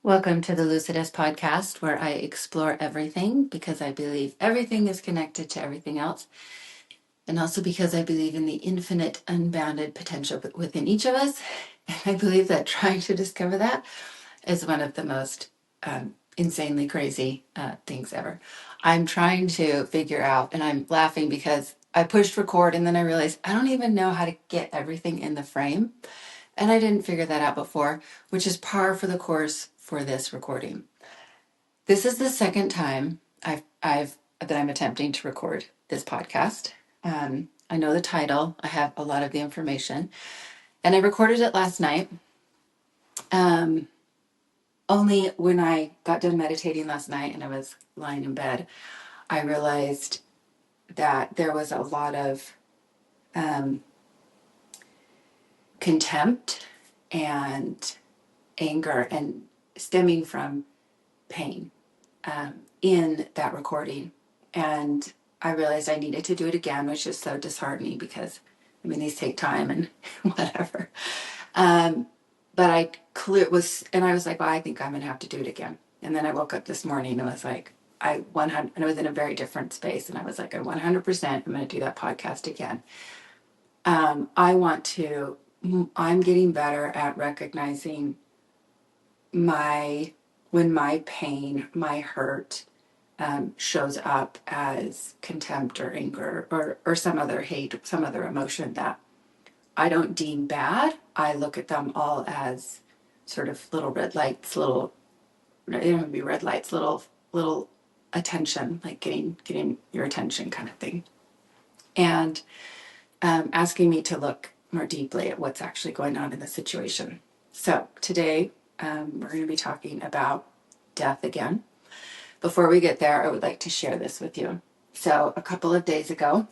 Welcome to the Lucidist podcast, where I explore everything because I believe everything is connected to everything else, and also because I believe in the infinite, unbounded potential within each of us. And I believe that trying to discover that is one of the most insanely crazy things ever. I'm trying to figure out, and I'm laughing because I pushed record and then I realized I don't even know how to get everything in the frame. And I didn't figure that out before, which is par for the course for this recording. This is the second time that I'm attempting to record this podcast. I know the title. I have a lot of the information, and I recorded it last night. Only when I got done meditating last night and I was lying in bed, I realized that there was a lot of contempt and anger and stemming from pain in that recording. And I realized I needed to do it again, which is so disheartening because, I mean, these take time and whatever. But I was like, well, I think I'm going to have to do it again. And then I woke up this morning and was like, and I was in a very different space. And I was like, I 100%, I'm going to do that podcast again. I'm getting better at recognizing when my pain, my hurt, shows up as contempt or anger or some other hate, some other emotion that I don't deem bad. I look at them all as sort of little red lights, they don't be red lights, little attention, like getting your attention kind of thing. And asking me to look more deeply at what's actually going on in the situation. So today we're going to be talking about death again. Before we get there, I would like to share this with you. So a couple of days ago,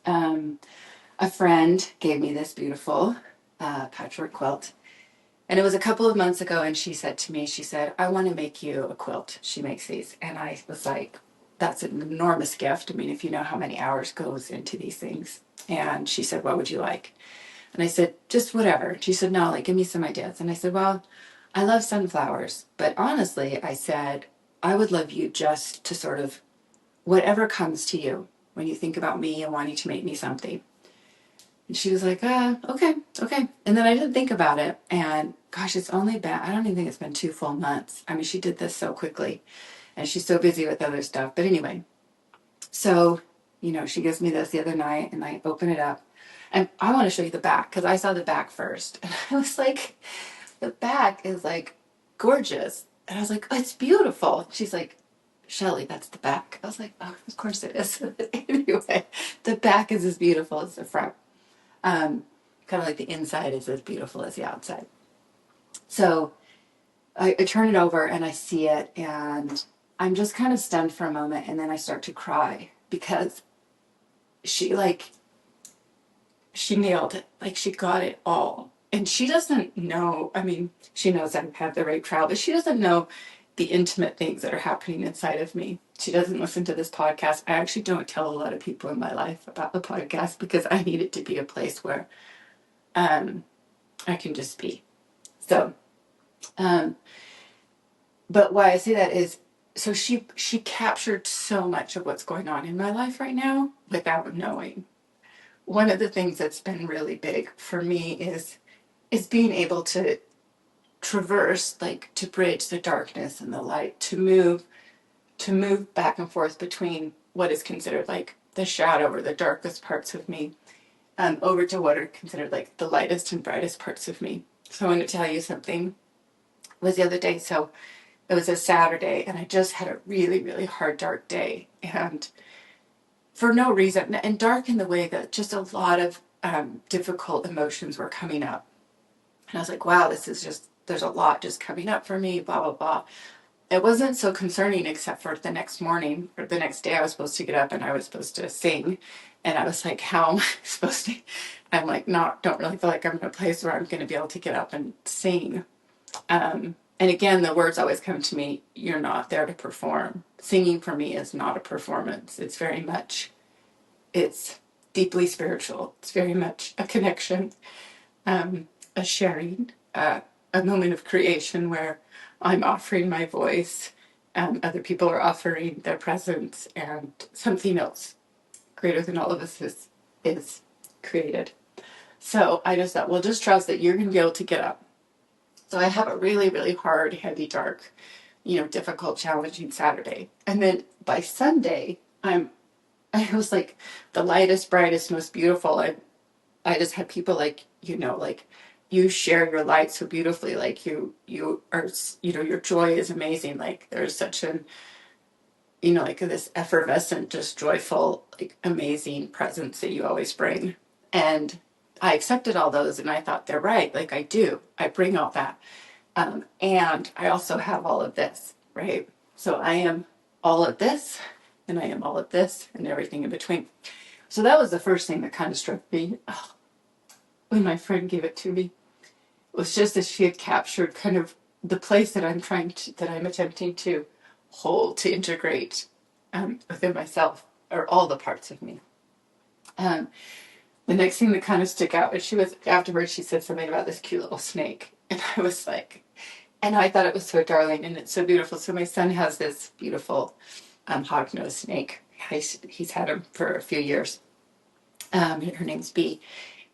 a friend gave me this beautiful patchwork quilt. And it was a couple of months ago, and she said to me, I want to make you a quilt. She makes these. And I was like, that's an enormous gift. I mean, if you know how many hours goes into these things. And she said, what would you like? And I said, just whatever. She said, no, like, give me some ideas. And I said, well, I love sunflowers. But honestly, I said, I would love you just to sort of, whatever comes to you when you think about me and wanting to make me something. And she was like, okay. And then I didn't think about it. And gosh, it's only been, I don't even think it's been 2 full months. I mean, she did this so quickly and she's so busy with other stuff. But anyway, so, she gives me this the other night and I open it up. And I want to show you the back because I saw the back first. And I was like, the back is like gorgeous. And I was like, oh, it's beautiful. She's like, Shelly, that's the back. I was like, oh, of course it is. Anyway, the back is as beautiful as the front. Kind of like the inside is as beautiful as the outside. So I turn it over and I see it and I'm just kind of stunned for a moment and then I start to cry because she nailed it. Like she got it all. And she doesn't know, I mean, she knows I've had the rape trial, but she doesn't know the intimate things that are happening inside of me. She doesn't listen to this podcast. I actually don't tell a lot of people in my life about the podcast because I need it to be a place where I can just be. So, but why I say that is, so she captured so much of what's going on in my life right now without knowing. One of the things that's been really big for me is being able to traverse, like to bridge the darkness and the light, to move back and forth between what is considered like the shadow or the darkest parts of me, over to what are considered like the lightest and brightest parts of me. So I want to tell you something. It was the other day, so it was a Saturday, and I just had a really, really hard, dark day, and for no reason, and dark in the way that just a lot of difficult emotions were coming up. And I was like, wow, there's a lot just coming up for me, blah, blah, blah. It wasn't so concerning except for the next morning, or the next day I was supposed to get up and I was supposed to sing. And I was like, how am I supposed to? I'm like, don't really feel like I'm in a place where I'm going to be able to get up and sing. And again, the words always come to me, you're not there to perform. Singing for me is not a performance. It's deeply spiritual. It's very much a connection, a sharing, a moment of creation where I'm offering my voice, other people are offering their presence, and something else greater than all of us is created. So I just thought, well, just trust that you're going to be able to get up. So I have a really, really hard, heavy, dark, difficult, challenging Saturday. And then by Sunday, I was like the lightest, brightest, most beautiful. I just had people like, like you share your light so beautifully. Like you are, your joy is amazing. Like there's such an, like this effervescent, just joyful, like amazing presence that you always bring. And I accepted all those and I thought they're right. Like I do, I bring all that. And I also have all of this, right? So I am all of this and I am all of this and everything in between. So that was the first thing that kind of struck me when my friend gave it to me. It was just that she had captured kind of the place that I'm attempting to hold, to integrate within myself, or all the parts of me. The next thing that kind of stuck out, and afterwards she said something about this cute little snake. And I was like, and I thought it was so darling and it's so beautiful. So my son has this beautiful hognose snake. He's had him for a few years. Her name's Bee.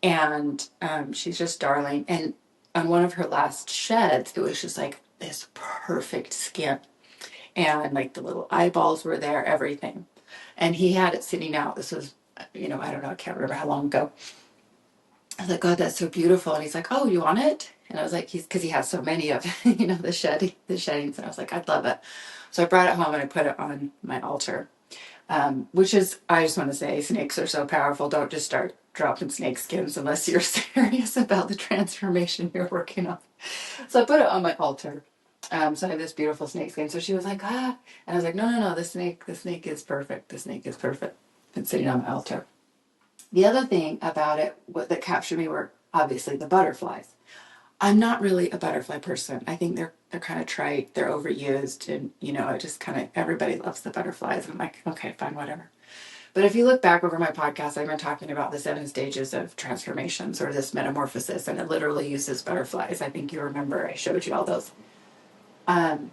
And she's just darling. And on one of her last sheds, it was just like this perfect skin. And like the little eyeballs were there, everything. And he had it sitting out. This was, I don't know, I can't remember how long ago. I was like, God, that's so beautiful. And he's like, oh, you want it? And I was like, because he has so many of, the sheddings. And I was like, I'd love it. So I brought it home and I put it on my altar. Which is, I just want to say, snakes are so powerful. Don't just start dropping snake skins unless you're serious about the transformation you're working on. So I put it on my altar. So I have this beautiful snake skin. So she was like, and I was like, no, the snake is perfect. The snake is perfect. It's sitting on my altar. The other thing about it that captured me were obviously the butterflies. I'm not really a butterfly person. I think they're kind of trite. They're overused, and I just kind of, everybody loves the butterflies. I'm like, okay, fine, whatever. But if you look back over my podcast, I've been talking about the 7 stages of transformations, or this metamorphosis, and it literally uses butterflies. I think you remember I showed you all those. And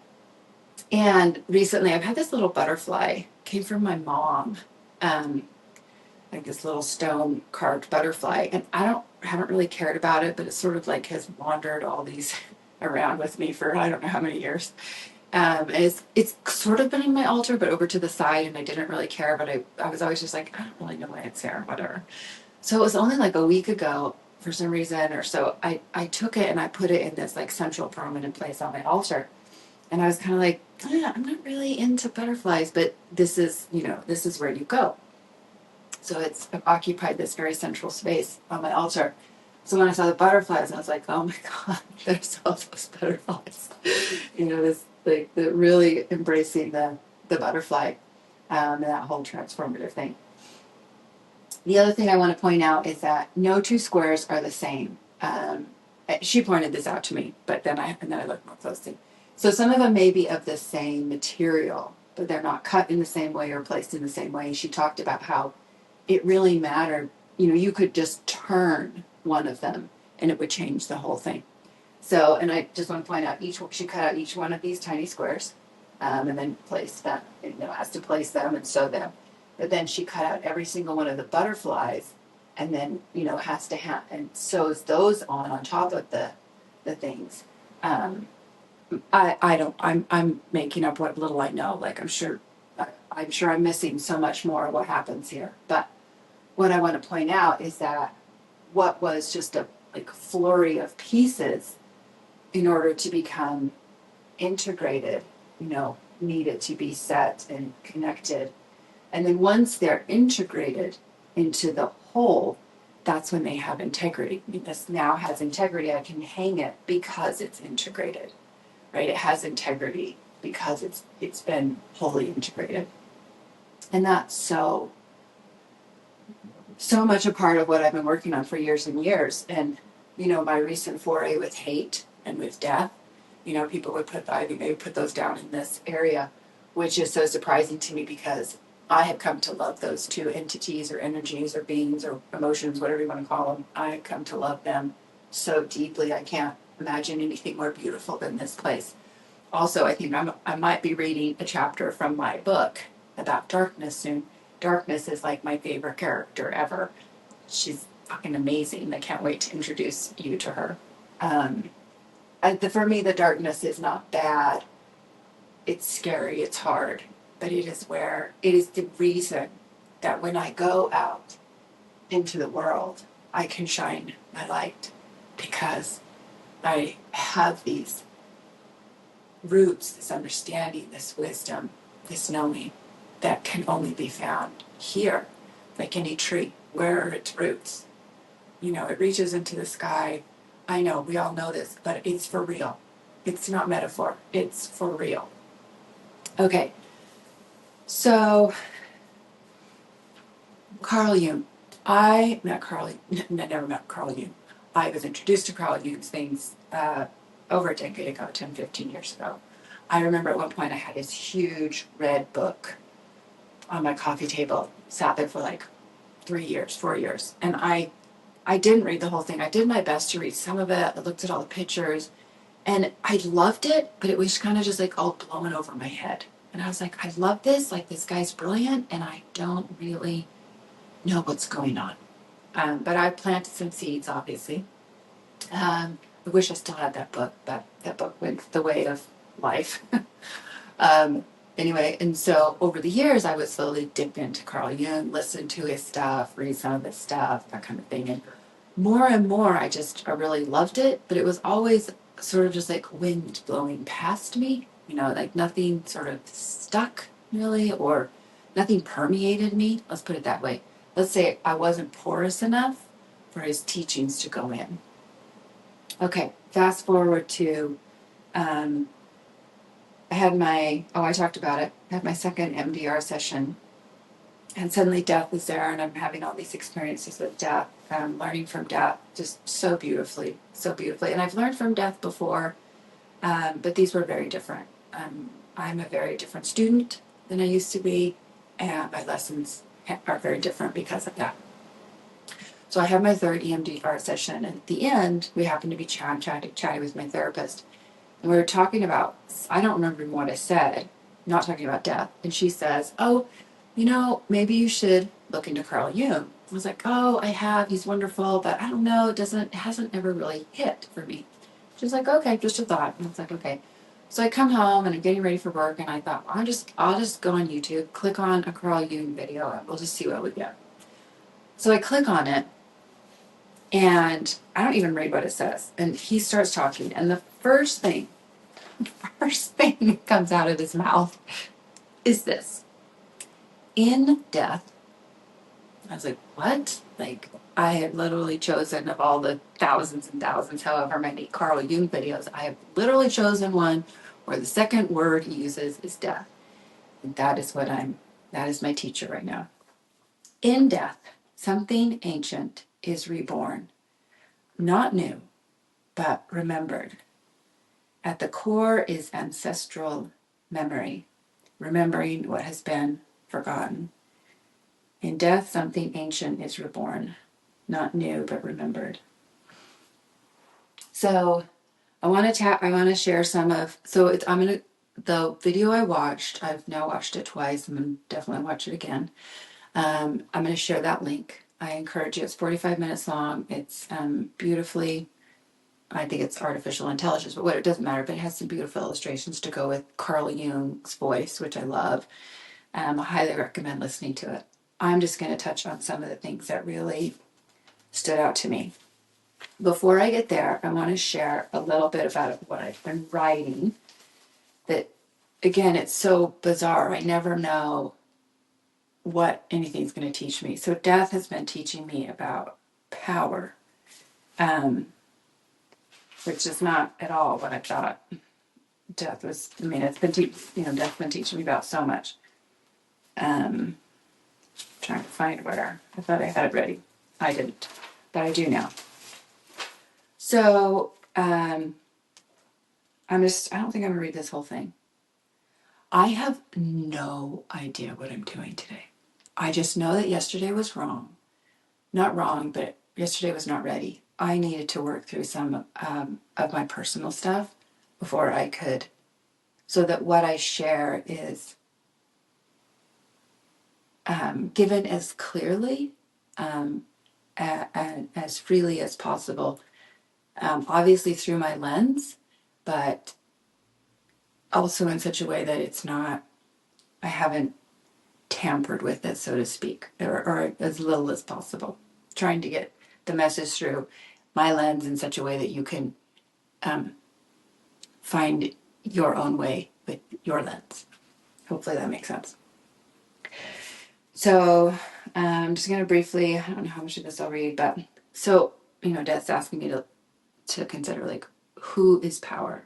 recently, I've had this little butterfly. Came from my mom. Like this little stone carved butterfly, and haven't really cared about it, but it sort of like has wandered all these around with me for I don't know how many years. And it's sort of been in my altar, but over to the side, and I didn't really care, but I was always just like, I don't really know why it's there, whatever. So it was only like a week ago, for some reason or so, I took it and I put it in this like central prominent place on my altar. And I was kind of like, I'm not really into butterflies, but this is where you go. So it's occupied this very central space on my altar. So when I saw the butterflies, I was like, oh my God, there's all those butterflies. This the really embracing the butterfly and that whole transformative thing. The other thing I want to point out is that no two squares are the same. She pointed this out to me, but then I looked more closely. So some of them may be of the same material, but they're not cut in the same way or placed in the same way. She talked about how it really mattered. You could just turn one of them and it would change the whole thing. So, and I just want to point out she cut out each one of these tiny squares and then placed them, has to place them and sew them. But then she cut out every single one of the butterflies and then, has to and sews those on top of the things. I'm making up what little I know. Like I'm sure I'm missing so much more of what happens here. But what I want to point out is that what was just a flurry of pieces in order to become integrated, needed to be set and connected. And then once they're integrated into the whole, that's when they have integrity. This now has integrity. I can hang it because it's integrated, right? It has integrity because it's been wholly integrated. And that's so much a part of what I've been working on for years and years. And, my recent foray with hate and with death, people would I think they would put those down in this area, which is so surprising to me because I have come to love those two entities or energies or beings or emotions, whatever you want to call them. I have come to love them so deeply. I can't imagine anything more beautiful than this place. Also, I think I might be reading a chapter from my book about darkness soon. Darkness is like my favorite character ever. She's fucking amazing. I can't wait to introduce you to her. For me, the darkness is not bad. It's scary, it's hard, but it is the reason that when I go out into the world, I can shine my light because I have these roots, this understanding, this wisdom, this knowing that can only be found here, like any tree. Where are its roots? It reaches into the sky. I know, we all know this, but it's for real. It's not metaphor, it's for real. Okay, so Carl Jung. I never met Carl Jung. I was introduced to Carl Jung's things over a decade ago, 10, 15 years ago. I remember at one point I had this huge red book on my coffee table, sat there for like 3 years, 4 years. And I didn't read the whole thing. I did my best to read some of it. I looked at all the pictures and I loved it, but it was kind of just like all blowing over my head. And I was like, I love this. Like, this guy's brilliant and I don't really know what's going on. But I planted some seeds, obviously. I wish I still had that book, but that book went the way of life. Anyway, and so over the years, I would slowly dip into Carl Jung, listen to his stuff, read some of his stuff, that kind of thing. And more, I really loved it, but it was always sort of just like wind blowing past me, like nothing sort of stuck really, or nothing permeated me. Let's put it that way. Let's say I wasn't porous enough for his teachings to go in. Okay, fast forward to, I talked about it. I had my second MDR session, and suddenly death is there, and I'm having all these experiences with death, learning from death, just so beautifully, so beautifully. And I've learned from death before, but these were very different. I'm a very different student than I used to be, and my lessons are very different because of that. So I had my third EMDR session, and at the end, we happened to be chatting with my therapist, and we were talking about, I don't remember what I said, not talking about death, and she says, oh, maybe you should look into Carl Jung. I was like, oh, I have, he's wonderful, but I don't know, it hasn't ever really hit for me. She's like, okay, just a thought. And I was like, okay. So I come home and I'm getting ready for work, and I thought, I'll just go on YouTube, click on a Carl Jung video, and we'll just see what we get. So I click on it, and I don't even read what it says. And he starts talking, and the first thing that comes out of his mouth is this: in death. I was like, what? Like, I had literally chosen, of all the thousands and thousands, however many Carl Jung videos, I have literally chosen one where the second word he uses is death. And that is my teacher right now. In death, something ancient is reborn, not new, but remembered. At the core is ancestral memory, remembering what has been forgotten. In death, something ancient is reborn, not new, but remembered. So I want to share the video I watched, I've now watched it twice. I'm going to definitely watch it again. I'm going to share that link. I encourage you. It's 45 minutes long. It's beautifully, I think it's artificial intelligence, but it doesn't matter, but it has some beautiful illustrations to go with Carl Jung's voice, which I love. I highly recommend listening to it. I'm just going to touch on some of the things that really stood out to me. Before I get there, I want to share a little bit about what I've been writing. That, again, it's so bizarre. I never know what anything's going to teach me. So death has been teaching me about power, which is not at all what I thought death was. I mean, death's been teaching me about so much. Trying to find where I thought I had it ready. I didn't, but I do now. So I don't think I'm going to read this whole thing. I have no idea what I'm doing today. I just know that yesterday was wrong. Not wrong, but yesterday was not ready. I needed to work through some of my personal stuff before I could, so that what I share is given as clearly and as freely as possible, obviously through my lens, but also in such a way that it's not, I haven't tampered with it, so to speak, or as little as possible. Trying to get the message through my lens in such a way that you can find your own way with your lens. Hopefully that makes sense. So I'm just going to briefly, I don't know how much of this I'll read, but so, Dad's asking me to consider, like, who is power,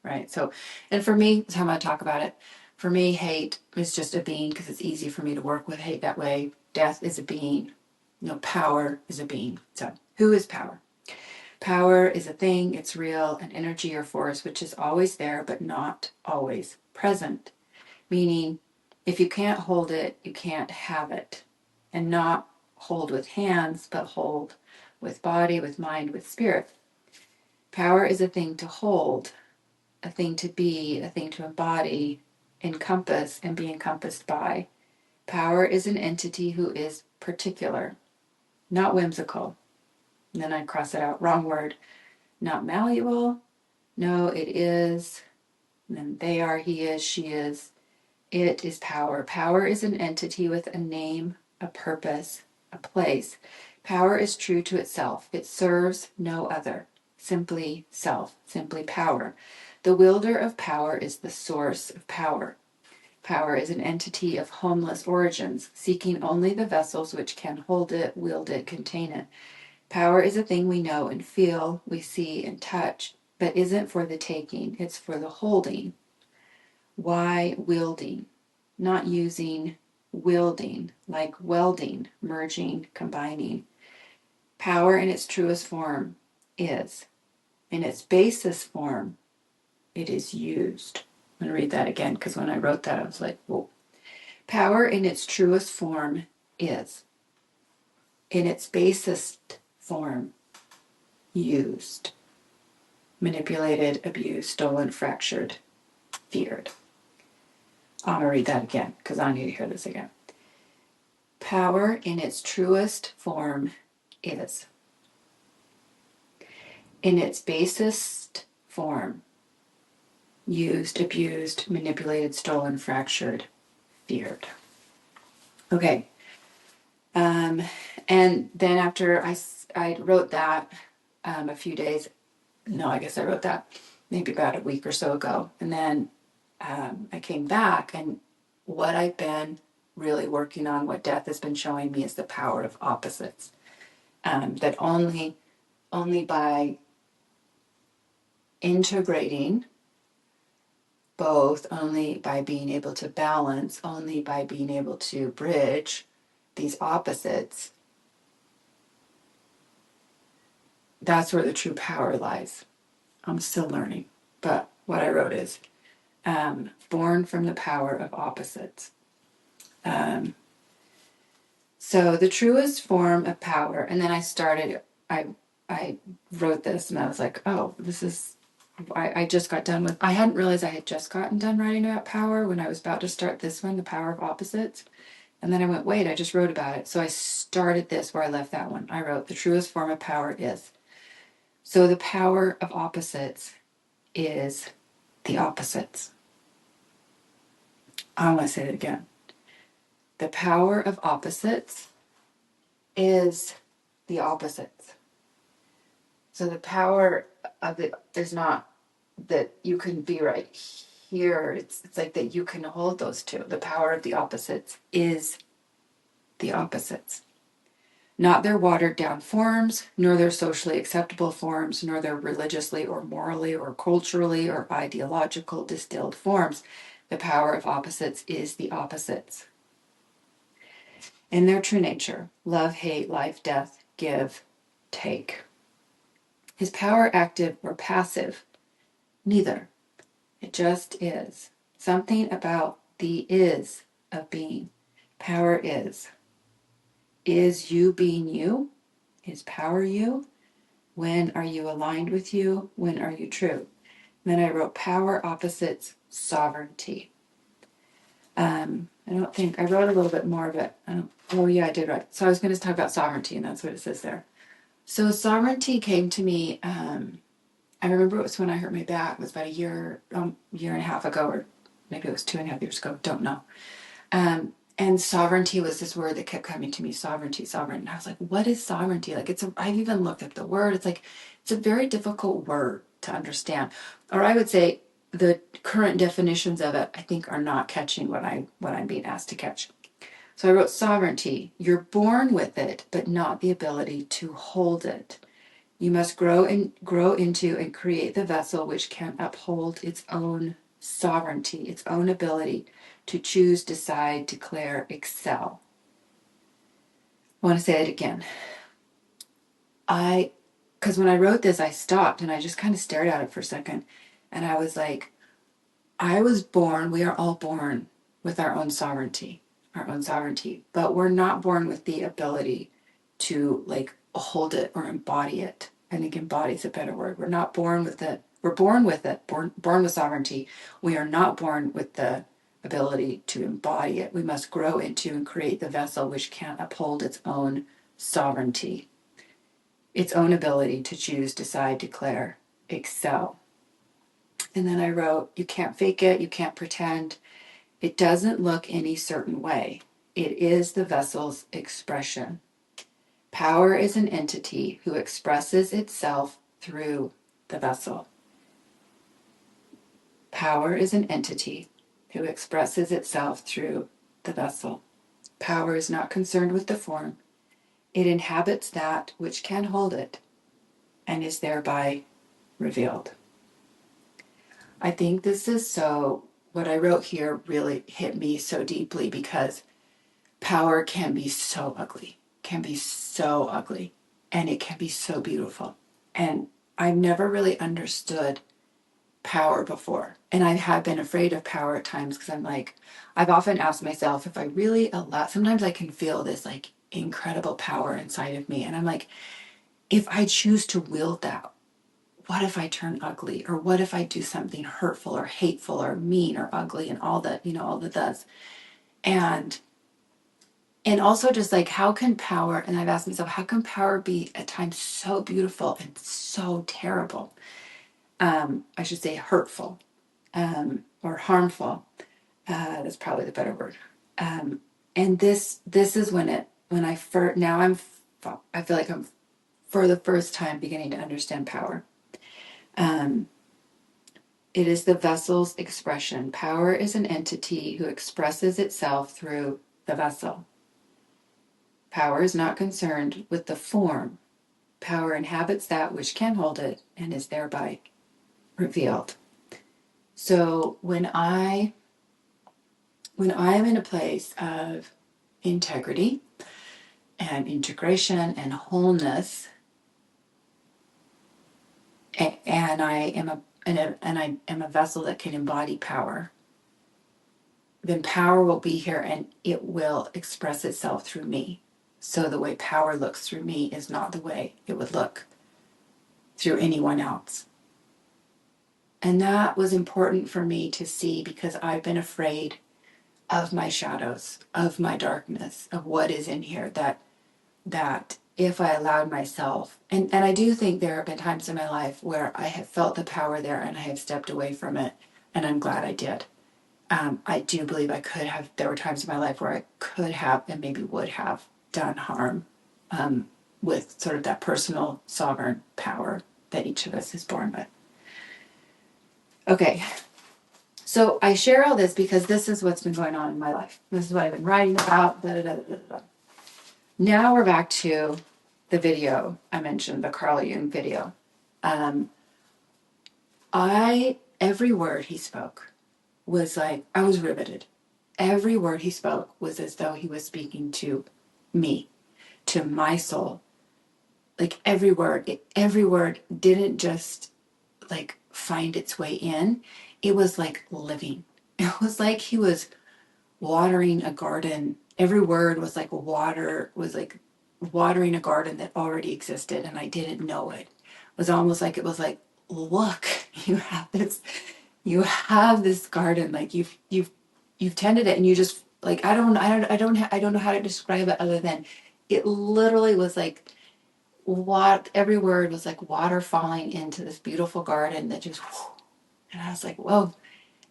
right? So, and for me, that's how I'm going to talk about it. For me, hate is just a being, because it's easy for me to work with hate that way. Death is a being. Power is a being. So who is power? Power is a thing, it's real, an energy or force which is always there but not always present. Meaning, if you can't hold it, you can't have it. And not hold with hands, but hold with body, with mind, with spirit. Power is a thing to hold, a thing to be, a thing to embody, encompass, and be encompassed by. Power is an entity who is particular, not whimsical. And then I cross it out, wrong word. Not malleable. No, it is. And then they are, he is, she is. It is power. Power is an entity with a name, a purpose, a place. Power is true to itself. It serves no other. Simply self, simply power. The wielder of power is the source of power. Power is an entity of homeless origins, seeking only the vessels which can hold it, wield it, contain it. Power is a thing we know and feel, we see and touch, but isn't for the taking, it's for the holding. Why wielding? Not using, wielding, like welding, merging, combining. Power in its truest form is. In its basest form, it is used. I'm going to read that again, because when I wrote that, I was like, whoa. Power in its truest form is. In its basest form, used. Manipulated, abused, stolen, fractured, feared. I'm going to read that again, because I need to hear this again. Power in its truest form is. In its basest form, used, abused, manipulated, stolen, fractured, feared. Okay. And then after I wrote that a few days, no, I guess I wrote that maybe about a week or so ago. And then I came back, and what I've been really working on, what death has been showing me, is the power of opposites. That only by integrating both, only by being able to balance, only by being able to bridge these opposites, that's where the true power lies. I'm still learning, but what I wrote is born from the power of opposites. So the truest form of power, and then I wrote this, and I was like, oh, this is, I just got done with, I hadn't realized I had just gotten done writing about power when I was about to start this one, the power of opposites. And then I went, wait, I just wrote about it. So I started this where I left that one. I wrote, the truest form of power is. So the power of opposites is the opposites. I want to say it again. The power of opposites is the opposites. So the power of it is not that you can be right here. It's like that you can hold those two. The power of the opposites is the opposites. Not their watered down forms, nor their socially acceptable forms, nor their religiously or morally or culturally or ideological distilled forms. The power of opposites is the opposites. In their true nature, love, hate, life, death, give, take. Is power active or passive? Neither. It just is. Something about the is of being. Power is. Is you being you? Is power you? When are you aligned with you? When are you true? And then I wrote power opposites sovereignty. I don't think I wrote a little bit more of it. Oh yeah, I did write. So I was going to talk about sovereignty, and that's what it says there. So sovereignty came to me. I remember it was when I hurt my back. It was about a year and a half ago, or maybe it was 2.5 years ago. Don't know. And sovereignty was this word that kept coming to me. Sovereignty, sovereign. And I was like, what is sovereignty? Like I've even looked at the word. It's a very difficult word to understand. Or I would say the current definitions of it, I think, are not catching what I'm being asked to catch. So I wrote sovereignty. You're born with it, but not the ability to hold it. You must grow into and create the vessel which can uphold its own sovereignty, its own ability to choose, decide, declare, excel. I want to say it again. Because when I wrote this, I stopped and I just kind of stared at it for a second. And I was like, we are all born with our own sovereignty, but we're not born with the ability to like hold it or embody it. I think embody is a better word. We're not born with it. We're born with it, born with sovereignty. We are not born with the ability to embody it. We must grow into and create the vessel which can uphold its own sovereignty, its own ability to choose, decide, declare, excel. And then I wrote, you can't fake it, you can't pretend. It doesn't look any certain way. It is the vessel's expression. Power is an entity who expresses itself through the vessel. Power is an entity who expresses itself through the vessel. Power is not concerned with the form. It inhabits that which can hold it and is thereby revealed. I think what I wrote here really hit me so deeply because power can be so ugly, and it can be so beautiful. And I've never really understood power before. And I have been afraid of power at times because I've often asked myself if I really allow, sometimes I can feel this like incredible power inside of me. And I'm like, if I choose to wield that, what if I turn ugly? Or what if I do something hurtful or hateful or mean or ugly and all that does? And also just like, how can power, and I've asked myself, how can power be at times so beautiful and so terrible? I should say hurtful, or harmful. That's probably the better word. And this is when I first, I feel like I'm for the first time beginning to understand power. It is the vessel's expression. Power is an entity who expresses itself through the vessel. Power is not concerned with the form. Power inhabits that which can hold it and is thereby revealed. So when I am in a place of integrity and integration and wholeness, and I am a vessel that can embody power, then power will be here and it will express itself through me. So the way power looks through me is not the way it would look through anyone else. And that was important for me to see because I've been afraid of my shadows, of my darkness, of what is in here, that if I allowed myself, and I do think there have been times in my life where I have felt the power there and I have stepped away from it, and I'm glad I did. I do believe there were times in my life where I could have and maybe would have done harm with sort of that personal sovereign power that each of us is born with. Okay, so I share all this because this is what's been going on in my life. This is what I've been writing about. Da, da, da, da, da. Now we're back to the video I mentioned, the Carl Jung video. Every word he spoke was like, I was riveted. Every word he spoke was as though he was speaking to me, to my soul. Like every word didn't just like find its way in. It was like living. It was like he was watering a garden. Every word was like watering a garden that already existed and I didn't know it. was almost like, it was like, look, you have this garden, like you've tended it, and you just like, I don't know how to describe it other than it literally was like, what, every word was like water falling into this beautiful garden that just, and I was like, whoa,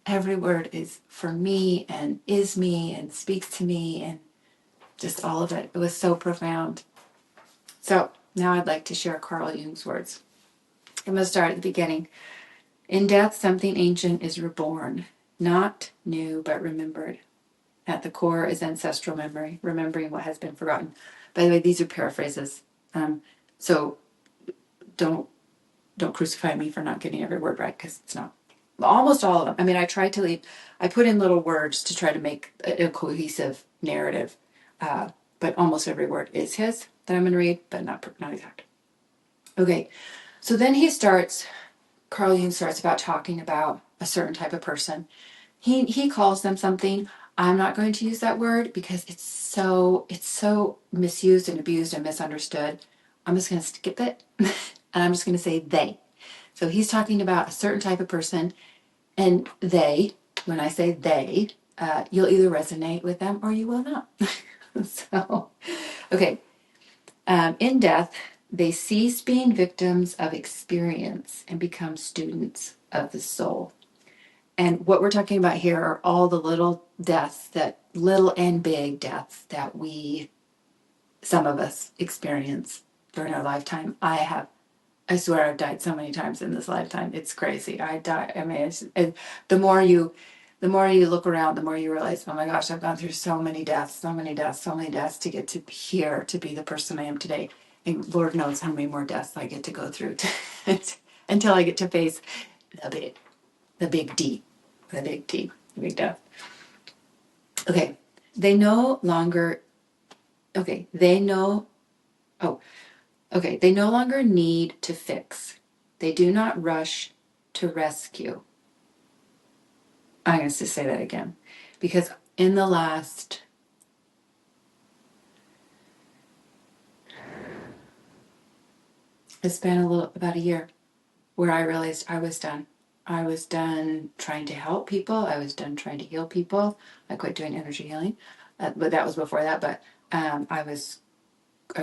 every word is for me and is me and speaks to me, and just all of it. It was so profound. So now I'd like to share Carl Jung's words. I'm going to start at the beginning. In death, something ancient is reborn, not new, but remembered. At the core is ancestral memory, remembering what has been forgotten. By the way, these are paraphrases. So don't crucify me for not getting every word right, because it's not. Almost all of them. I mean, I put in little words to try to make a cohesive narrative. But almost every word is his that I'm going to read, but not exact. Okay, so then Carl Jung starts about talking about a certain type of person. He calls them something. I'm not going to use that word because it's so misused and abused and misunderstood. I'm just going to skip it, and I'm just going to say they. So he's talking about a certain type of person, and they, when I say they, you'll either resonate with them or you will not. So, okay. In death, they cease being victims of experience and become students of the soul. And what we're talking about here are all the little deaths, that little and big deaths that some of us experience during our lifetime. I swear I've died so many times in this lifetime. It's crazy. I mean, the more you look around, the more you realize, oh my gosh, I've gone through so many deaths to get to here, to be the person I am today. And Lord knows how many more deaths I get to go through until I get to face the big D, the big death. Okay. They no longer need to fix. They do not rush to rescue. I'm going to say that again, because in the last, it's been about a year where I realized I was done. I was done trying to help people. I was done trying to heal people. I quit doing energy healing, but that was before that. But I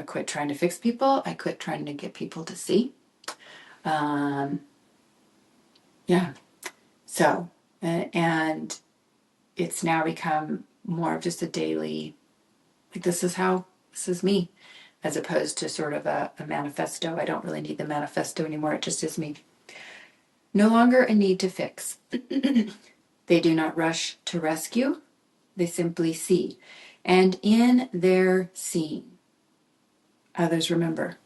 quit trying to fix people. I quit trying to get people to see. Yeah. So, and it's now become more of just a daily, like, this is me, as opposed to sort of a manifesto. I don't really need the manifesto anymore. It just is me. No longer a need to fix. They do not rush to rescue. They simply see. And in their seeing, others remember.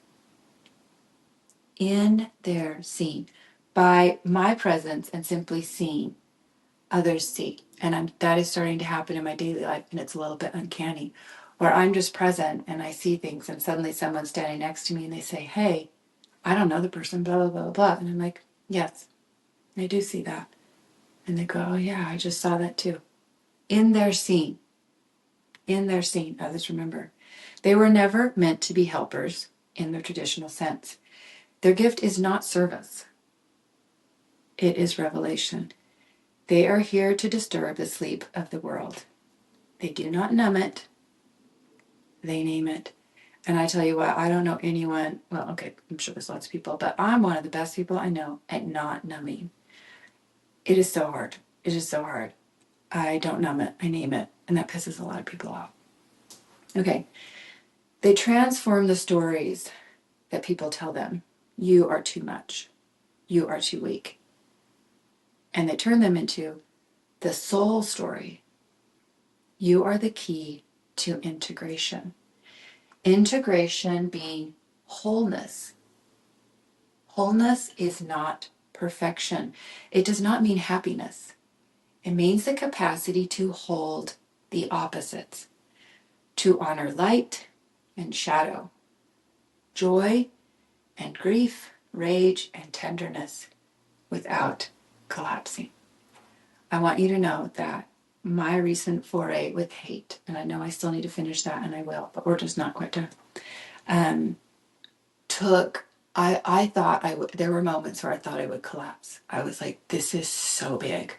In their seeing. By my presence and simply seeing, others see. And that is starting to happen in my daily life, and it's a little bit uncanny, where I'm just present and I see things, and suddenly someone's standing next to me and they say, hey, I don't know the person, blah, blah, blah, blah. And I'm like, yes, I do see that. And they go, oh yeah, I just saw that too. In their seeing, others remember. They were never meant to be helpers in the traditional sense. Their gift is not service. It is revelation. They are here to disturb the sleep of the world. They do not numb it. They name it. And I tell you what, I don't know anyone, well, okay, I'm sure there's lots of people, but I'm one of the best people I know at not numbing. It is so hard. It is so hard. I don't numb it. I name it. And that pisses a lot of people off. Okay. They transform the stories that people tell them. You are too much. You are too weak. And they turn them into the soul story. You are the key to integration. Integration being wholeness. Wholeness is not perfection. It does not mean happiness. It means the capacity to hold the opposites, to honor light and shadow, joy and grief, rage and tenderness without collapsing. I want you to know that my recent foray with hate, and I know I still need to finish that, and I will, but we're just not quite done, took I thought there were moments where I thought I would collapse. I was like, this is so big.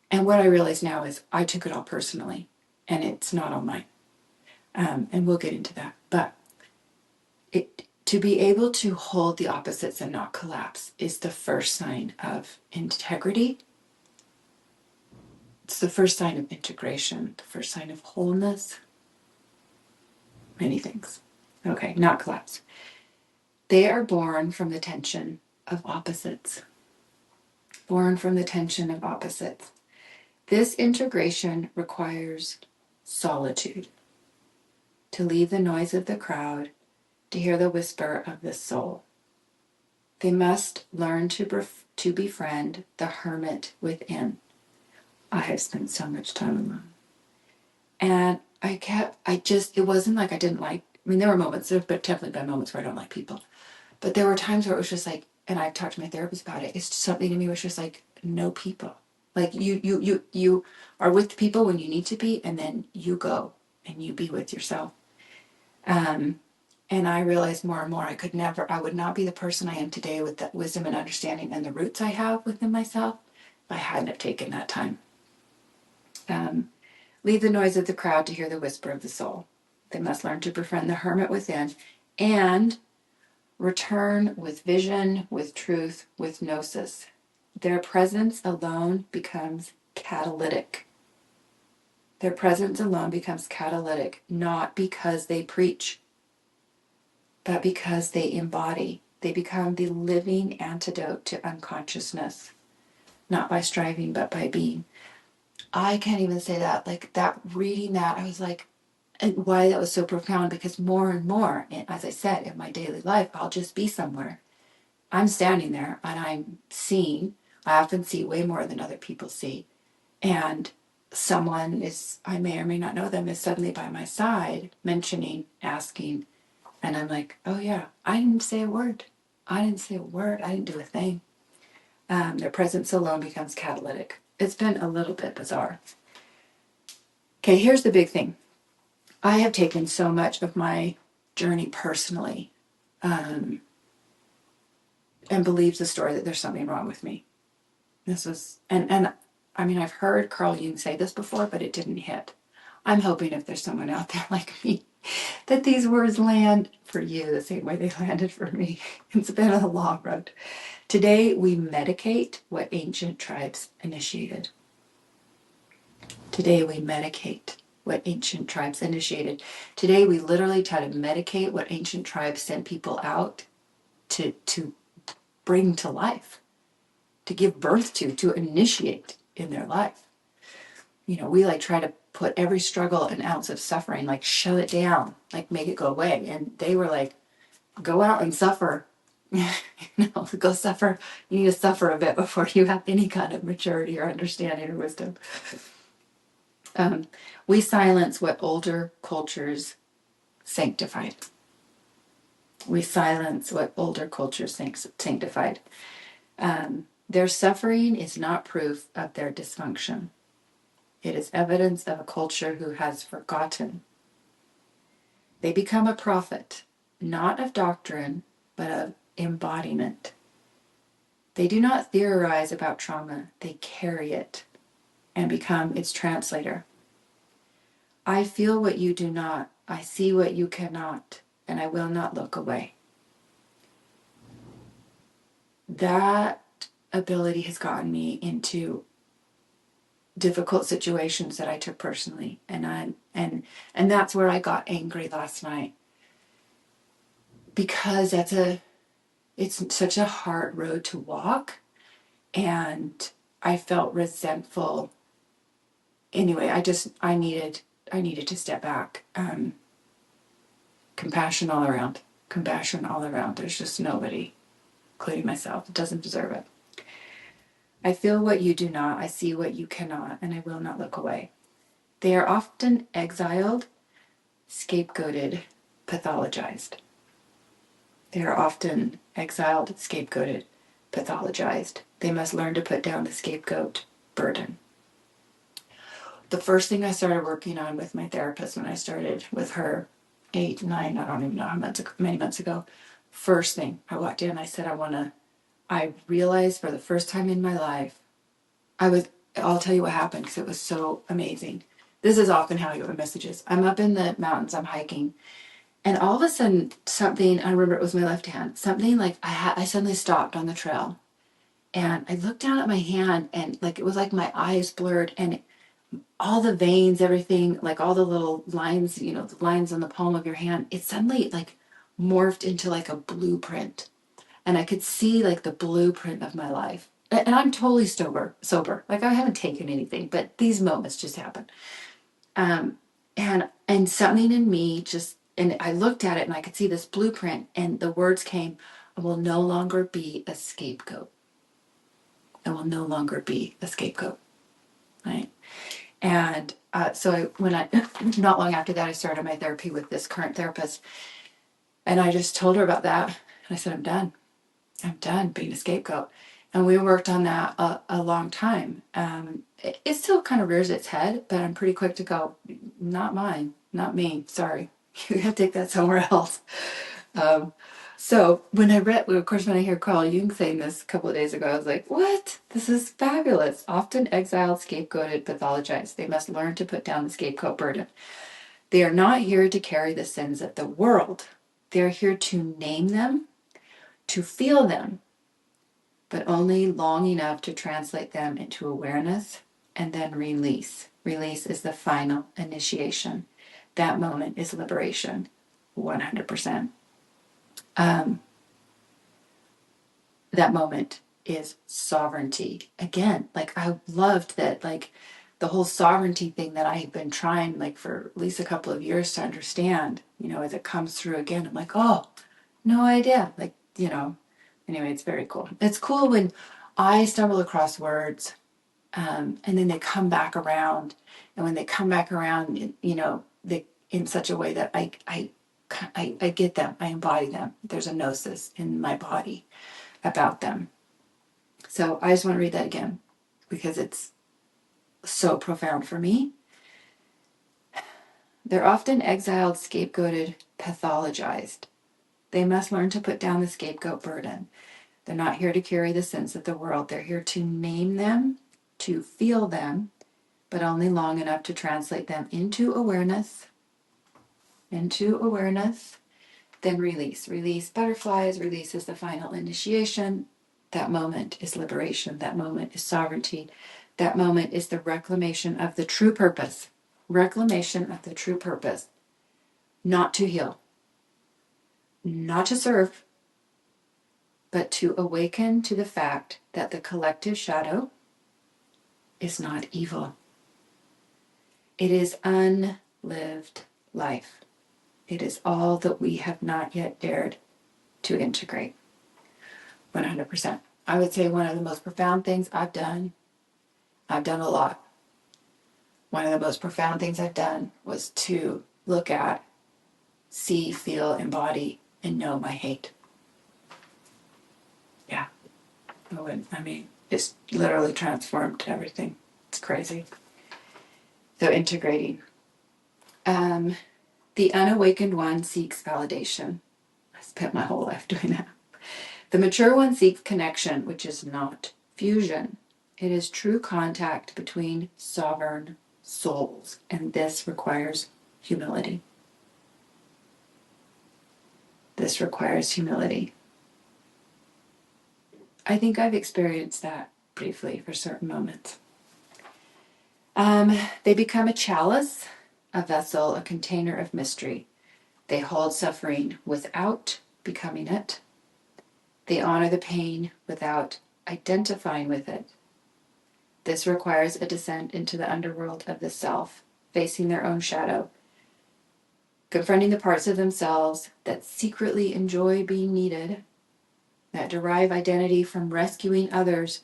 And what I realize now is I took it all personally, and it's not all mine. And we'll get into that. But to be able to hold the opposites and not collapse is the first sign of integrity. It's the first sign of integration, the first sign of wholeness. Many things. Okay, not collapse. They are born from the tension of opposites. Born from the tension of opposites. This integration requires solitude, to leave the noise of the crowd, to hear the whisper of the soul. They must learn to befriend the hermit within. I have spent so much time alone. And it wasn't like I didn't like, I mean, there were moments, there have definitely been moments where I don't like people. But there were times where it was just like, and I've talked to my therapist about it, it's something to me was just like, no people. Like you are with people when you need to be, and then you go and you be with yourself. And I realized more and more I would not be the person I am today with the wisdom and understanding and the roots I have within myself if I hadn't have taken that time. Leave the noise of the crowd to hear the whisper of the soul. They must learn to befriend the hermit within and return with vision, with truth, with gnosis. Their presence alone becomes catalytic. Their presence alone becomes catalytic, not because they preach, but because they embody. They become the living antidote to unconsciousness, not by striving, but by being. I can't even say that. Like that, reading that, I was like, and why that was so profound, because more and more, as I said, in my daily life, I'll just be somewhere. I'm standing there and I'm seeing. I often see way more than other people see. And someone is, I may or may not know them, is suddenly by my side, mentioning, asking, and I'm like, oh yeah, I didn't say a word. I didn't say a word. I didn't do a thing. Their presence alone becomes catalytic. It's been a little bit bizarre. Okay, here's the big thing. I have taken so much of my journey personally, and believes the story that there's something wrong with me. This was, and I mean, I've heard Carl Jung say this before, but it didn't hit. I'm hoping if there's someone out there like me, that these words land for you the same way they landed for me. It's been a long road. Today, we medicate what ancient tribes initiated. Today, we medicate what ancient tribes initiated. Today, we literally try to medicate what ancient tribes sent people out to bring to life, to give birth to initiate in their life. You know, we like try to put every struggle and ounce of suffering, like shut it down, like make it go away. And they were like, go out and suffer. Go suffer. You need to suffer a bit before you have any kind of maturity or understanding or wisdom. We silence what older cultures sanctified. We silence what older cultures sanctified. Their suffering is not proof of their dysfunction. It is evidence of a culture who has forgotten. They become a prophet, not of doctrine, but of embodiment. They do not theorize about trauma, they carry it and become its translator. I feel what you do not, I see what you cannot, and I will not look away. That ability has gotten me into difficult situations that I took personally, and that's where I got angry last night, because it's such a hard road to walk, and I felt resentful. Anyway, I needed to step back. Compassion all around. Compassion all around. There's just nobody, including myself, that doesn't deserve it. I feel what you do not, I see what you cannot, and I will not look away. They are often exiled, scapegoated, pathologized. They are often exiled, scapegoated, pathologized. They must learn to put down the scapegoat burden. The first thing I started working on with my therapist when I started with her 8, 9, I don't even know how many months ago, First thing I walked in, I said, I realized for the first time in my life, I'll tell you what happened because it was so amazing. This is often how you get messages. I'm up in the mountains, I'm hiking, and all of a sudden something, I remember it was my left hand, something like I suddenly stopped on the trail and I looked down at my hand and like it was like my eyes blurred and all the veins, everything, like all the little lines, the lines on the palm of your hand, it suddenly like morphed into like a blueprint. And I could see like the blueprint of my life. And I'm totally sober. Like I haven't taken anything, but these moments just happen. Um, and something in me just, and I looked at it and I could see this blueprint and the words came, I will no longer be a scapegoat. I will no longer be a scapegoat. Right. And not long after that, I started my therapy with this current therapist. And I just told her about that. And I said, I'm done. I'm done being a scapegoat. And we worked on that a long time. It still kind of rears its head, but I'm pretty quick to go, not mine, not me. Sorry. You got to take that somewhere else. Um, so when I hear Carl Jung saying this a couple of days ago, I was like, what? This is fabulous. Often exiled, scapegoated, pathologized. They must learn to put down the scapegoat burden. They are not here to carry the sins of the world. They're here to name them, to feel them, but only long enough to translate them into awareness and then release. Release is the final initiation. That moment is liberation, 100%. That moment is sovereignty. Again, like I loved that, like the whole sovereignty thing that I had been trying like for at least a couple of years to understand, as it comes through again, I'm like, oh, no idea. Like, anyway, it's very cool. It's cool when I stumble across words and then they come back around. And when they come back around, they in such a way that I get them, I embody them. There's a gnosis in my body about them. So I just want to read that again because it's so profound for me. They're often exiled, scapegoated, pathologized. They must learn to put down the scapegoat burden. They're not here to carry the sins of the world. They're here to name them, to feel them, but only long enough to translate them into awareness, then release. Release butterflies. Release is the final initiation. That moment is liberation. That moment is sovereignty. That moment is the reclamation of the true purpose. Reclamation of the true purpose. Not to heal, not to serve, but to awaken to the fact that the collective shadow is not evil. It is unlived life. It is all that we have not yet dared to integrate. 100%. I would say one of the most profound things I've done a lot. One of the most profound things I've done was to look at, see, feel, embody, and know my hate. Yeah. It's literally transformed everything. It's crazy. So integrating. The unawakened one seeks validation. I spent my whole life doing that. The mature one seeks connection, which is not fusion. It is true contact between sovereign souls, and this requires humility. This requires humility. I think I've experienced that briefly for certain moments. They become a chalice, a vessel, a container of mystery. They hold suffering without becoming it. They honor the pain without identifying with it. This requires a descent into the underworld of the self, facing their own shadow, confronting the parts of themselves that secretly enjoy being needed, that derive identity from rescuing others,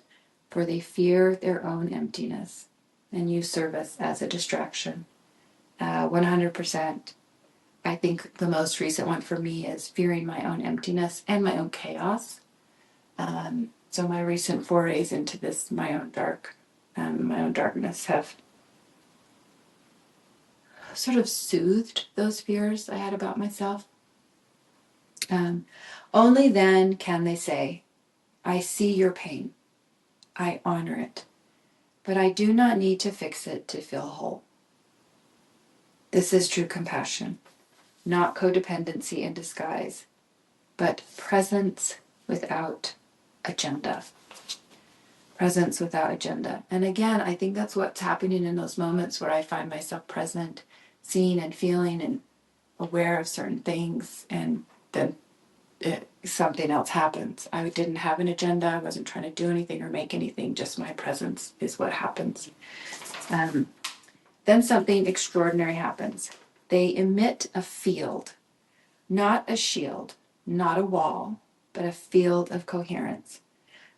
for they fear their own emptiness and use service as a distraction. 100%. I think the most recent one for me is fearing my own emptiness and my own chaos. So my recent forays into this, my own darkness have sort of soothed those fears I had about myself. Only then can they say, I see your pain. I honor it. But I do not need to fix it to feel whole. This is true compassion, not codependency in disguise, but presence without agenda. Presence without agenda. And again, I think that's what's happening in those moments where I find myself present, seeing and feeling and aware of certain things, and then something else happens. I didn't have an agenda. I wasn't trying to do anything or make anything. Just my presence is what happens. Then something extraordinary happens. They emit a field, not a shield, not a wall, but a field of coherence.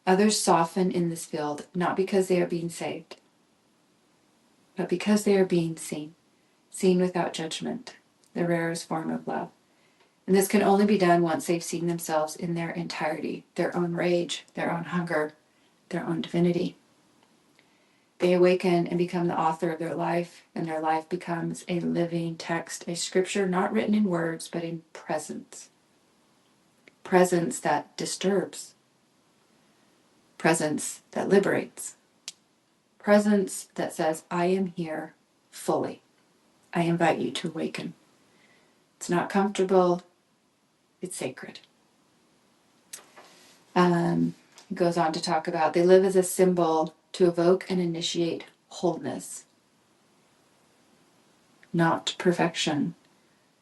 Others soften in this field, not because they are being saved, but because they are being seen, seen without judgment, the rarest form of love. And this can only be done once they've seen themselves in their entirety, their own rage, their own hunger, their own divinity. They awaken and become the author of their life, and their life becomes a living text, a scripture not written in words, but in presence. Presence that disturbs. Presence that liberates. Presence that says, I am here fully. I invite you to awaken. It's not comfortable, it's sacred. He goes on to talk about they live as a symbol to evoke and initiate wholeness. Not perfection,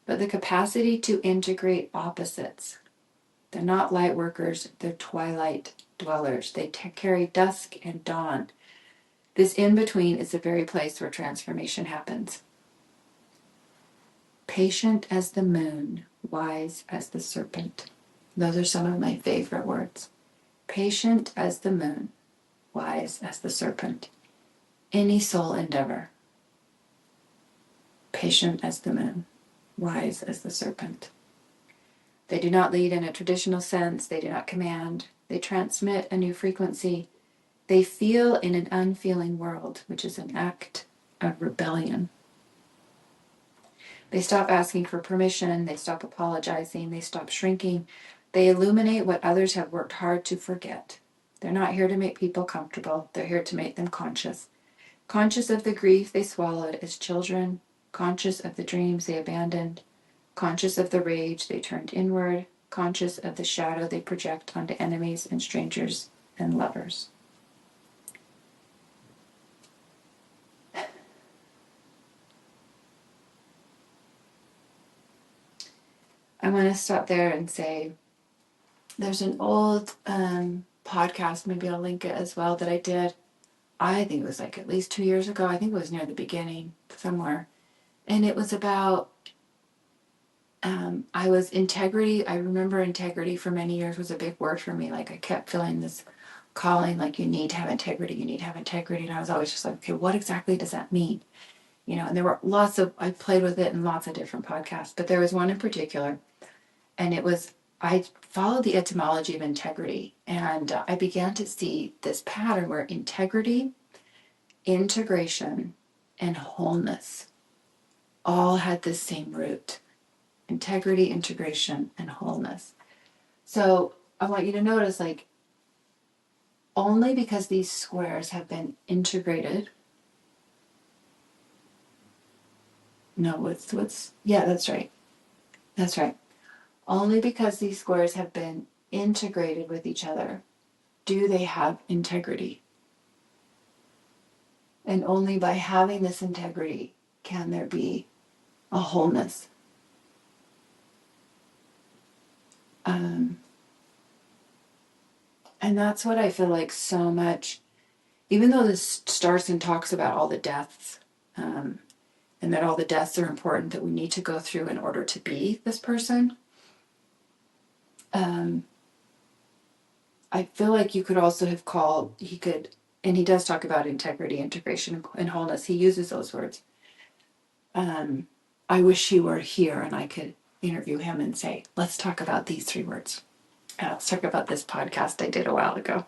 but the capacity to integrate opposites. They're not light workers, they're twilight dwellers. They carry dusk and dawn. This in-between is the very place where transformation happens. Patient as the moon, wise as the serpent. Those are some of my favorite words. Patient as the moon, wise as the serpent. Any soul endeavor. Patient as the moon, wise as the serpent. They do not lead in a traditional sense. They do not command. They transmit a new frequency. They feel in an unfeeling world, which is an act of rebellion. They stop asking for permission. They stop apologizing. They stop shrinking. They illuminate what others have worked hard to forget. They're not here to make people comfortable. They're here to make them conscious. Conscious of the grief they swallowed as children. Conscious of the dreams they abandoned. Conscious of the rage they turned inward. Conscious of the shadow they project onto enemies and strangers and lovers. I want to stop there and say there's an old podcast, maybe I'll link it as well, that I did. I think it was like at least 2 years ago. I think it was near the beginning somewhere. And it was about, integrity. I remember integrity for many years was a big word for me. Like I kept feeling this calling, like you need to have integrity, you need to have integrity. And I was always just like, okay, what exactly does that mean? And there were I played with it in lots of different podcasts, but there was one in particular. And I followed the etymology of integrity, and I began to see this pattern where integrity, integration, and wholeness all had this same root. Integrity, integration, and wholeness. So I want you to notice, like, only because these squares have been integrated. No, yeah, that's right. That's right. Only because these squares have been integrated with each other do they have integrity. And only by having this integrity can there be a wholeness. And that's what I feel like so much, even though this starts and talks about all the deaths, and that all the deaths are important that we need to go through in order to be this person. I feel like you could also have and he does talk about integrity, integration, and wholeness. He uses those words. I wish he were here and I could interview him and say, let's talk about these 3 words. Let's talk about this podcast I did a while ago.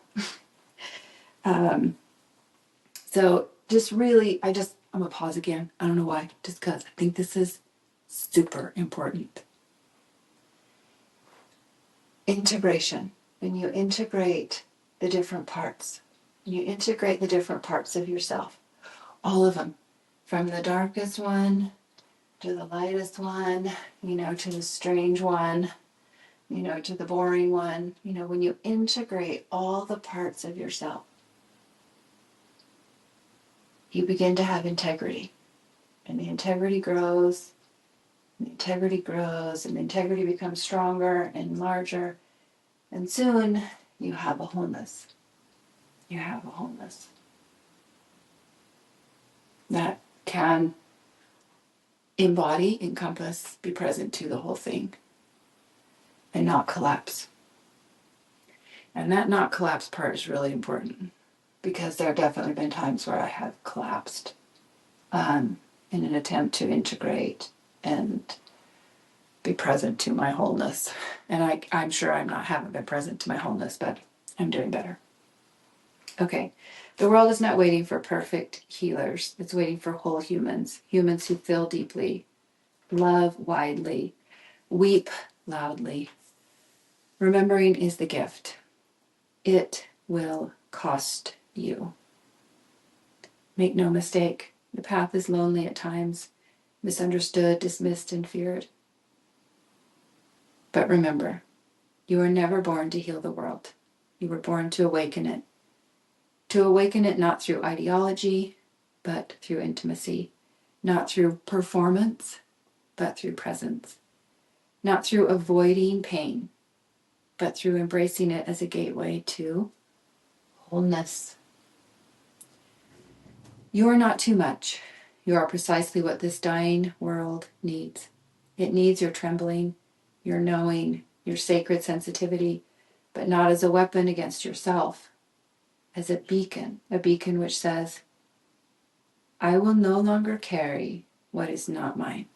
So just really, I'm going to pause again. I don't know why, just because I think this is super important. integration. When you integrate the different parts, you integrate the different parts of yourself, all of them, from the darkest one to the lightest one, to the strange one, to the boring one. When you integrate all the parts of yourself, you begin to have integrity. And the integrity grows, and the integrity grows, and the integrity becomes stronger and larger. And soon you have a wholeness. You have a wholeness that can embody, encompass, be present to the whole thing and not collapse. And that not collapse part is really important, because there have definitely been times where I have collapsed in an attempt to integrate and be present to my wholeness. And I'm sure haven't been present to my wholeness, but I'm doing better. Okay. The world is not waiting for perfect healers. It's waiting for whole humans. Humans who feel deeply, love widely, weep loudly. Remembering is the gift. It will cost you. Make no mistake, the path is lonely at times, misunderstood, dismissed, and feared. But remember, you were never born to heal the world. You were born to awaken it. To awaken it not through ideology, but through intimacy. Not through performance, but through presence. Not through avoiding pain, but through embracing it as a gateway to wholeness. You are not too much. You are precisely what this dying world needs. It needs your trembling, your knowing, your sacred sensitivity, but not as a weapon against yourself, as a beacon which says, I will no longer carry what is not mine.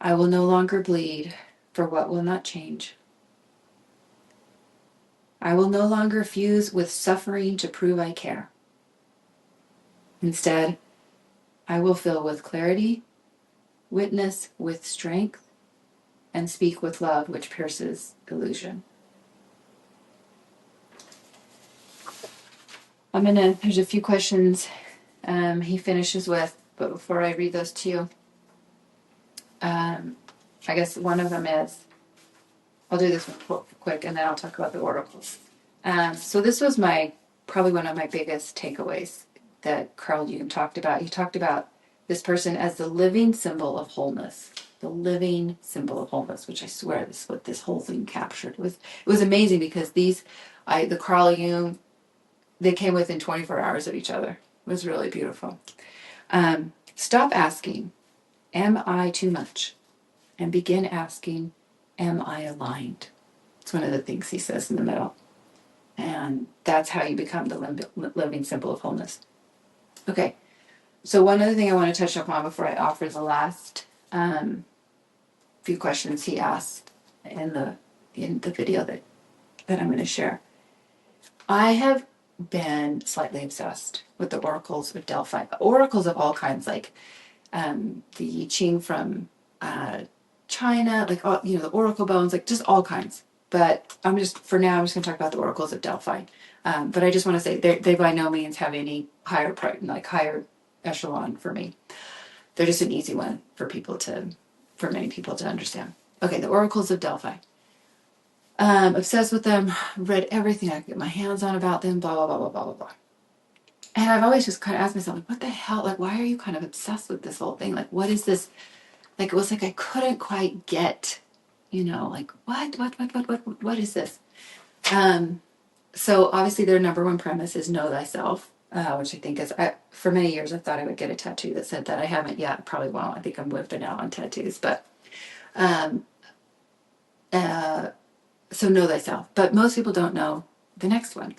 I will no longer bleed for what will not change. I will no longer fuse with suffering to prove I care. Instead, I will fill with clarity, witness with strength, and speak with love which pierces illusion. There's a few questions he finishes with, but before I read those to you, I guess one of them is, I'll do this one quick and then I'll talk about the oracles. So this was probably one of my biggest takeaways that Carl Jung talked about. He talked about this person as the living symbol of wholeness. The living symbol of wholeness, which I swear this is what this whole thing captured. It was amazing because the Carl Jung, they came within 24 hours of each other. It was really beautiful. Stop asking, am I too much? And begin asking, am I aligned? It's one of the things he says in the middle. And that's how you become the living symbol of wholeness. Okay, so one other thing I want to touch upon before I offer the last few questions he asked in the video that I'm going to share. I have been slightly obsessed with the oracles of Delphi. Oracles of all kinds, like the I Ching from China, like the oracle bones, like just all kinds. But for now, I'm just going to talk about the oracles of Delphi. But I just want to say they by no means have any higher echelon for me. They're just an easy one for many people to understand. Okay, the oracles of Delphi. Obsessed with them, read everything I could get my hands on about them, blah, blah, blah, blah, blah, blah, blah. And I've always just kind of asked myself, like, what the hell? Like, why are you kind of obsessed with this whole thing? Like, what is this? Like, it was like I couldn't quite get, like, what is this? So obviously their number one premise is know thyself, which I think is, for many years I thought I would get a tattoo that said that. I haven't yet, probably won't. I think I'm whipping out on tattoos, but so know thyself. But most people don't know the next one.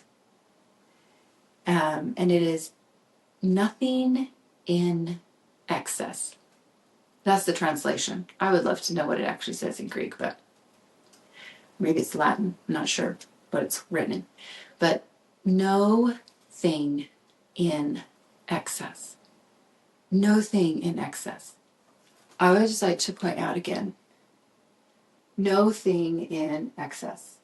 And it is nothing in excess. That's the translation. I would love to know what it actually says in Greek, but maybe it's Latin. I'm not sure what it's written in. But no thing in excess. No thing in excess. I would just like to point out again no thing in excess.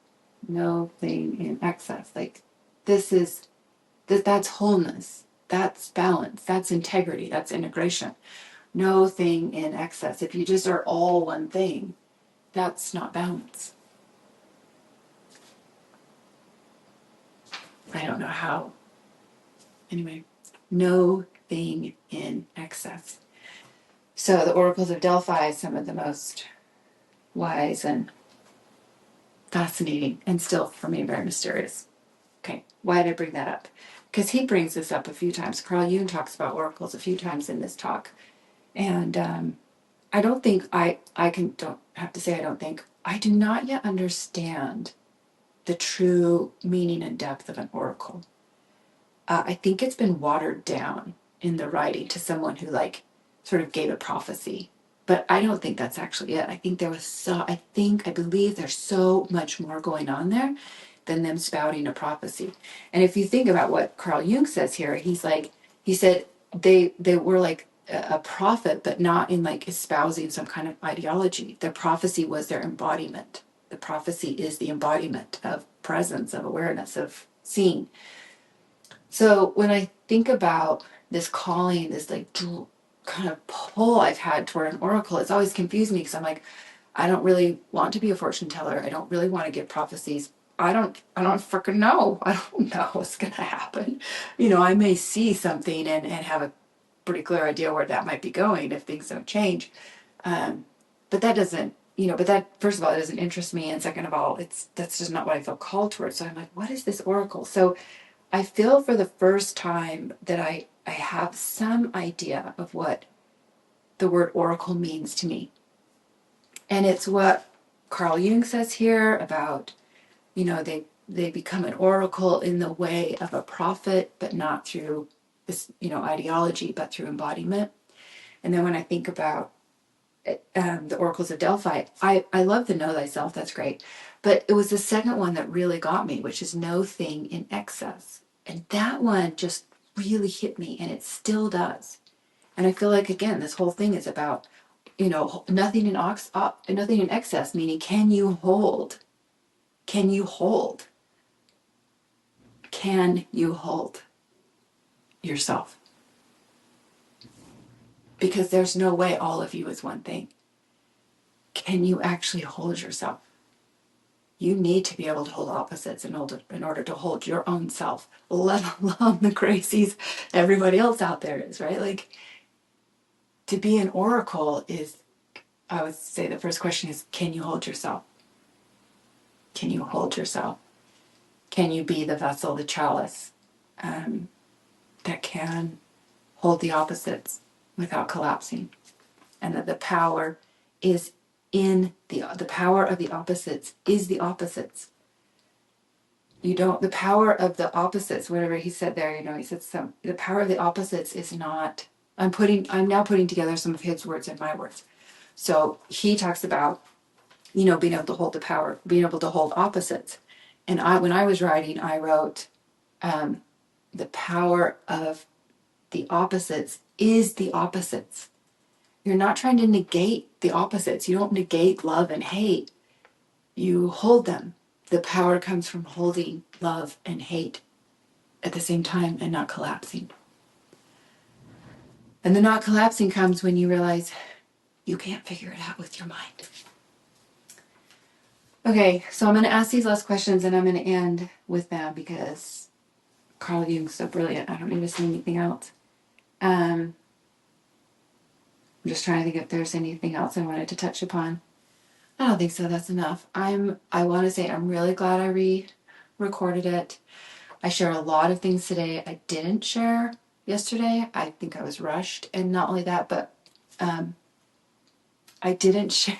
No thing in excess. Like that's wholeness. That's balance. That's integrity. That's integration. No thing in excess. If you just are all one thing, that's not balance. I don't know how. Anyway, no thing in excess. So the oracles of Delphi, some of the most wise and fascinating, and still for me very mysterious. Okay, why did I bring that up? Because he brings this up a few times. Carl Jung talks about oracles a few times in this talk, and I don't think don't have to say I don't think I do not yet understand the true meaning and depth of an oracle. I think it's been watered down in the writing to someone who like sort of gave a prophecy. But I don't think that's actually it. I think I believe there's so much more going on there than them spouting a prophecy. And if you think about what Carl Jung says here, he said they were like a prophet, but not in like espousing some kind of ideology. Their prophecy was their embodiment. The prophecy is the embodiment of presence, of awareness, of seeing. So when I think about this calling, this like kind of pull I've had toward an oracle, it's always confused me because I'm like, I don't really want to be a fortune teller. I don't really want to give prophecies. I don't freaking know. I don't know what's going to happen. I may see something and have a pretty clear idea where that might be going if things don't change. But that doesn't, but that, first of all, it doesn't interest me. And second of all, that's just not what I feel called towards. So I'm like, what is this oracle? So I feel for the first time that I have some idea of what the word oracle means to me. And it's what Carl Jung says here about, they become an oracle in the way of a prophet, but not through this, ideology, but through embodiment. And then when I think about the oracles of Delphi, I love the know thyself, that's great. But it was the second one that really got me, which is no thing in excess. And that one just really hit me, and it still does. And I feel like, again, this whole thing is about, nothing in excess, meaning can you hold? Can you hold? Can you hold yourself? Because there's no way all of you is one thing. Can you actually hold yourself? You need to be able to hold opposites in order to hold your own self, let alone the crazies everybody else out there is, right? Like, to be an oracle is, I would say the first question is, can you hold yourself? Can you hold yourself? Can you be the vessel, the chalice, that can hold the opposites without collapsing? And that the power is in the power of the opposites is the opposites. The power of the opposites, whatever he said there, he said the power of the opposites is not, I'm now putting together some of his words and my words. So he talks about, being able to hold the power, being able to hold opposites. And when I was writing, I wrote, the power of the opposites is the opposites. You're not trying to negate the opposites. You don't negate love and hate. You hold them. The power comes from holding love and hate at the same time and not collapsing. And the not collapsing comes when you realize you can't figure it out with your mind. Okay, so I'm going to ask these last questions and I'm going to end with them because Carl Jung's so brilliant. I don't need to say anything else. I'm just trying to think if there's anything else I wanted to touch upon. I don't think so. That's enough. I want to say I'm really glad I re-recorded it. I shared a lot of things today I didn't share yesterday. I think I was rushed. And not only that, but I didn't share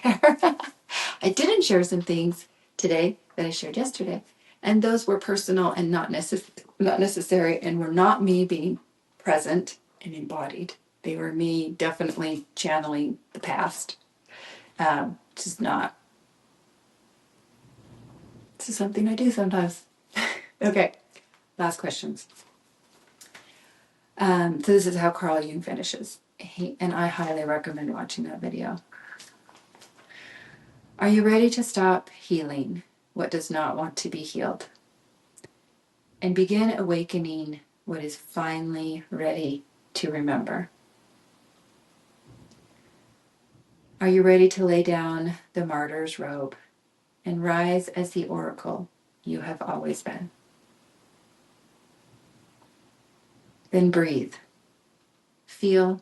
I didn't share some things today that I shared yesterday. And those were personal and not necessary and were not me being present and embodied. They were me definitely channeling the past. Which is not. This is something I do sometimes. Okay, last questions. So this is how Carl Jung finishes. And I highly recommend watching that video. Are you ready to stop healing what does not want to be healed and begin awakening what is finally ready to remember? Are you ready to lay down the martyr's robe and rise as the oracle you have always been? Then breathe, feel,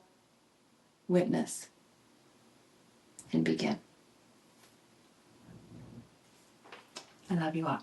witness, and begin. I love you all.